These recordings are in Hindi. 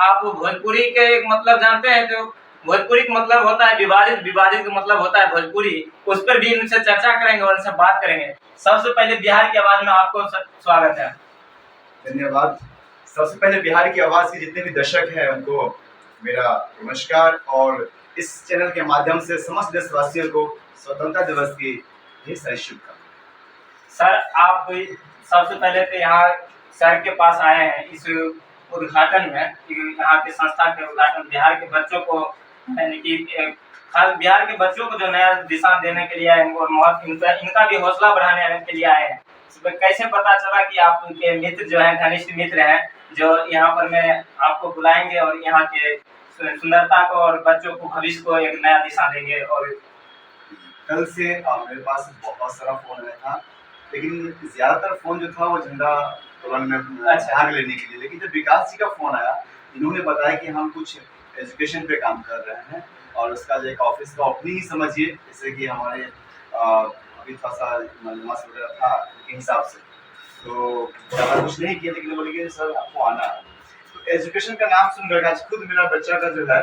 आप भोजपुरी के एक मतलब जानते हैं? जो भोजपुरी का मतलब होता है विवादित, विवादित का मतलब होता है भोजपुरी। उस पर भी इनसे चर्चा करेंगे और इनसे बात करेंगे। सबसे पहले बिहार की आवाज में आपको स्वागत है। धन्यवाद। सबसे पहले बिहार की आवाज के जितने भी दर्शक हैं उनको मेरा नमस्कार और इस चैनल के माध्यम से समस्त देशवासियों को स्वतंत्रता दिवस की ढेर सारी शुभकामनाएं। सर, आप सबसे पहले तो यहाँ सर के पास आए हैं इस उद्घाटन में कि यहाँ के संस्था के उद्घाटन बिहार के बच्चों को, यानी कि खास बिहार के बच्चों को जो नया दिशा देने के लिए आए हैं और इनका भी हौसला बढ़ाने के लिए आए हैं। कैसे पता चला कि आप उनके मित्र जो है, घनिष्ठ मित्र हैं, जो यहाँ पर मैं आपको बुलाएंगे और यहाँ के सुंदरता को और बच्चों को, भविष्य को एक नया दिशा देंगे? और कल से मेरे पास बहुत सारा फोन आया था, लेकिन ज्यादातर फोन जो था वो झंडा तोलन में भाग लेने के लिए। लेकिन जब विकास जी का फोन आया, इन्होंने बताया कि हम कुछ एजुकेशन पे काम कर रहे हैं और उसका जो एक ऑफिस का ओपनिंग ही समझिए, जैसे कि हमारे अभी थोड़ा सा मालूमात वगैरह था के हिसाब से, तो ज़्यादा कुछ नहीं किया, लेकिन बोले कि सर आपको आना है। तो एजुकेशन का नाम सुन कर आज खुद मेरा बच्चा का जो है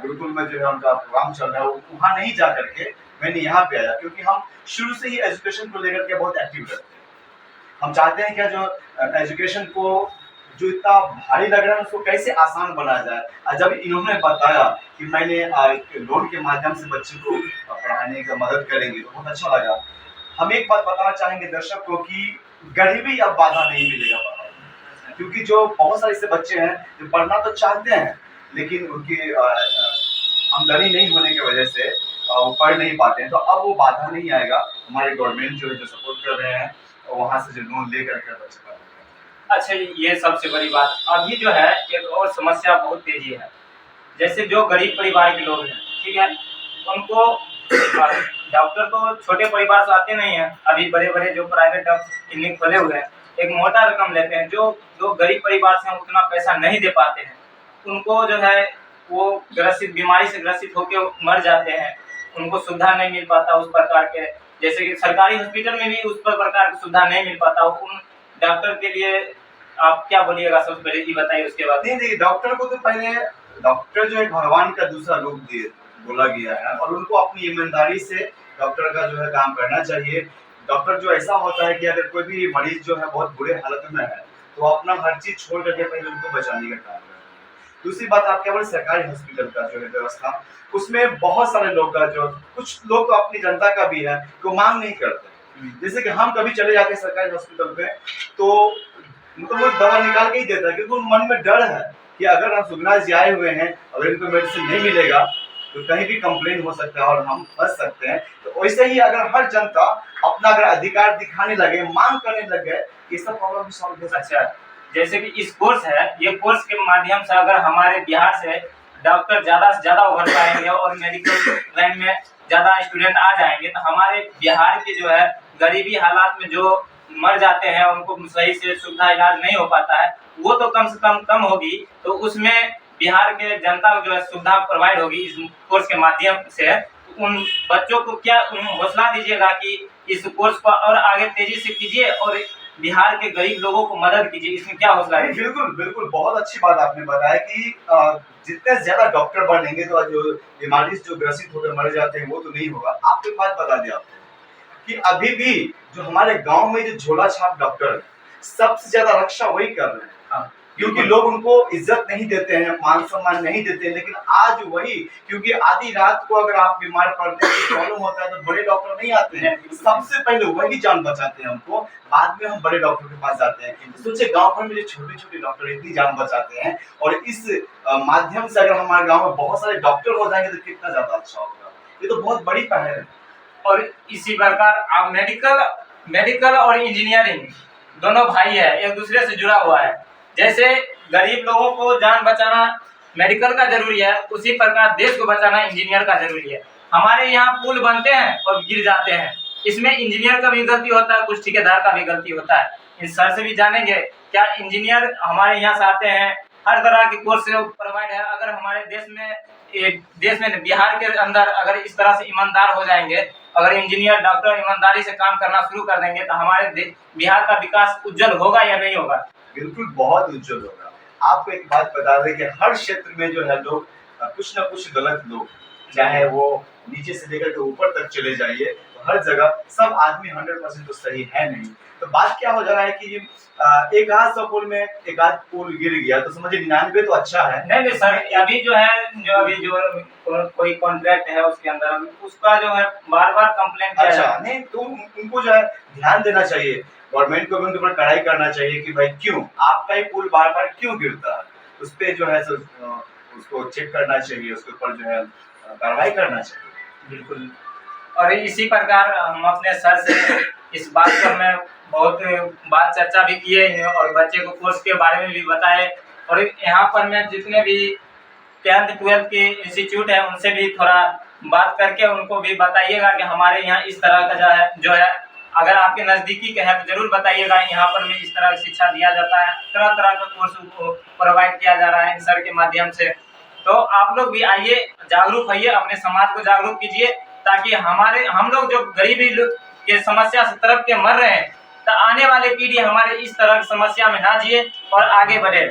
गुरुकुल में जो है उनका प्रोग्राम चल रहा है, वहाँ नहीं जा करके मैंने यहाँ पे आया, क्योंकि हम शुरू से ही एजुकेशन को लेकर के बहुत एक्टिव रहते हैं। हम चाहते हैं क्या जो एजुकेशन को जो इतना भारी लग रहा है उसको कैसे आसान बनाया जाए। और जब इन्होंने बताया कि मैंने लोन के माध्यम से बच्चे को पढ़ाने का मदद करेंगे तो बहुत अच्छा लगा। हम एक बात बताना चाहेंगे दर्शक को कि गरीबी अब बाधा नहीं मिलेगा पढ़ाई, क्योंकि जो बहुत सारे ऐसे बच्चे हैं जो पढ़ना तो चाहते हैं लेकिन उनकी आमदनी नहीं होने की वजह से वो पढ़ नहीं पाते हैं। तो अब वो बाधा नहीं आएगा। हमारे गवर्नमेंट जो है जो सपोर्ट कर रहे हैं वहाँ से जो लोन ले करके बच्चे पढ़। अच्छा, ये सबसे बड़ी बात। अभी जो है एक और समस्या बहुत तेजी है। जैसे जो गरीब परिवार के लोग हैं, ठीक है, उनको डॉक्टर तो छोटे परिवार से आते नहीं हैं। अभी बड़े बड़े जो प्राइवेट क्लिनिक खोले हुए हैं, एक मोटा रकम लेते हैं। जो गरीब परिवार से उतना पैसा नहीं दे पाते हैं, उनको जो है वो ग्रसित, बीमारी से ग्रसित होकर मर जाते हैं। उनको सुविधा नहीं मिल पाता उस प्रकार के, जैसे कि सरकारी हॉस्पिटल में भी उस प्रकार की सुविधा नहीं मिल पाता। उन डॉक्टर के लिए आप क्या बोलिएगा? सबसे पहले ये बताइए, उसके बाद। नहीं, डॉक्टर को तो पहले डॉक्टर जो है भगवान का दूसरा रूप दिए बोला गया है और उनको अपनी ईमानदारी से डॉक्टर का जो है काम करना चाहिए। डॉक्टर जो ऐसा होता है कि अगर कोई भी मरीज जो है बहुत बुरे हालत में है तो अपना हर चीज छोड़ करके पहले उनको बचाने का काम करते हैं। दूसरी बात, आप क्या बोले सरकारी हॉस्पिटल का जो है व्यवस्था, उसमें बहुत सारे लोग का जो, कुछ लोग तो अपनी जनता का भी है तो मांग नहीं करते। जैसे कि हम कभी चले जाते हैं सरकारी हॉस्पिटल पे तो मतलब वो दवा निकाल के ही देता है, क्योंकि मन में डर है कि अगर हम सुगना जी आए हुए हैं, अगर इनको मेडिसिन नहीं मिलेगा तो कहीं भी कंप्लेन हो सकता है और हम फंस सकते हैं। तो वैसे ही अगर हर जनता अपना अगर अधिकार दिखाने लगे, मांग करने लगे, ये सब प्रॉब्लम सॉल्व हो सकता है। जैसे कि इस कोर्स है, ये कोर्स के माध्यम से अगर हमारे बिहार से डॉक्टर ज़्यादा से ज़्यादा उभर पाएंगे और मेडिकल लाइन में ज़्यादा स्टूडेंट आ जाएंगे, तो हमारे बिहार के जो है गरीबी हालात में जो मर जाते हैं, उनको सही से सुविधा इलाज नहीं हो पाता है, वो तो कम से कम होगी। तो उसमें बिहार के जनता को जो है सुविधा प्रोवाइड होगी इस कोर्स के माध्यम से। उन बच्चों को क्या हौसला दीजिएगा कि इस कोर्स को और आगे तेजी से कीजिए और बिहार के गरीब लोगों को मदद कीजिए, इसमें क्या हौसला है? बिल्कुल बिल्कुल, बहुत अच्छी बात आपने बताया कि जितने ज्यादा डॉक्टर बनेंगे तो जो बीमारी जो ग्रसित होकर मर जाते हैं वो तो नहीं होगा। आपको एक बात बता दें आपको कि अभी भी जो हमारे गांव में जो झोला छाप डॉक्टर सबसे ज्यादा रक्षा वही कर रहे हैं। हाँ, क्योंकि लोग उनको इज्जत नहीं देते हैं, मान सम्मान नहीं देते हैं। लेकिन आज वही, क्योंकि आधी रात को अगर आप बीमार पड़ते हैं, प्रॉब्लम होता है तो बड़े डॉक्टर नहीं आते हैं, सबसे पहले वही जान बचाते हैं हमको, बाद में हम बड़े डॉक्टर के पास जाते हैं। सोचिए गांव भर में जो छोटे छोटे डॉक्टर इतनी जान बचाते हैं और इस माध्यम से अगर हमारे गाँव में बहुत सारे डॉक्टर हो जाएंगे तो कितना ज्यादा अच्छा होगा। ये तो बहुत बड़ी पहल है। और इसी प्रकार आप मेडिकल और इंजीनियरिंग दोनों भाई है, एक दूसरे से जुड़ा हुआ है। जैसे गरीब लोगों को जान बचाना मेडिकल का जरूरी है, उसी प्रकार देश को बचाना इंजीनियर का जरूरी है। हमारे यहाँ पुल बनते हैं और गिर जाते हैं, इसमें इंजीनियर का भी गलती होता है, कुछ ठेकेदार का भी गलती होता है। इस सर से भी जानेंगे क्या इंजीनियर हमारे यहाँ से आते हैं, हर तरह के कोर्स प्रोवाइड है। अगर हमारे देश में बिहार के अंदर अगर इस तरह से ईमानदार हो जाएंगे, अगर इंजीनियर डॉक्टर ईमानदारी से काम करना शुरू कर देंगे तो हमारे बिहार का विकास उज्जवल होगा या नहीं होगा? बिल्कुल बहुत उज्जवल होगा। आपको एक बात बता दें कि हर क्षेत्र में जो है लोग कुछ ना कुछ गलत लोग, चाहे वो नीचे से लेकर के ऊपर तक चले जाइए, तो हर जगह सब आदमी 100% तो सही है नहीं। तो बात क्या हो जा रहा है कि एक आध 100 पुल में एक आध पुल गिर गया तो समझिए 99 तो अच्छा है। नहीं नहीं सर, अभी जो है जो कोई कॉन्ट्रैक्ट है उसके अंदर उसका जो है बार बार कंप्लेंट किया अच्छा जाता है। नहीं तो उनको जो है ध्यान देना चाहिए, गवर्नमेंट को भी उनके ऊपर कड़ाई करना चाहिए कि भाई क्यों आपका ही पुल बार बार क्यों गिरता है, उस पे जो है उसको चेक करना चाहिए, उसके ऊपर जो है कार्रवाई करना चाहिए। बिल्कुल। और इसी प्रकार हम अपने सर से इस बात पर मैं बहुत बार चर्चा भी किए हैं और बच्चे को कोर्स के बारे में भी बताए। और यहाँ पर मैं जितने भी 10th 12th के इंस्टीट्यूट है उनसे भी थोड़ा बात करके उनको भी बताइएगा कि हमारे यहाँ इस तरह का जो है अगर आपके नज़दीकी के है तो जरूर बताइएगा। यहाँ पर भी इस तरह की शिक्षा दिया जाता है, तरह तरह का कोर्स प्रोवाइड किया जा रहा है इन सर के माध्यम से। तो आप लोग भी आइए, जागरूक होइए, अपने समाज को जागरूक कीजिए, ताकि हम लोग जो गरीबी के समस्या से तरफ के मर रहे हैं, तो आने वाले पीढ़ी हमारे इस तरह की समस्या में ना जिए और आगे बढ़े।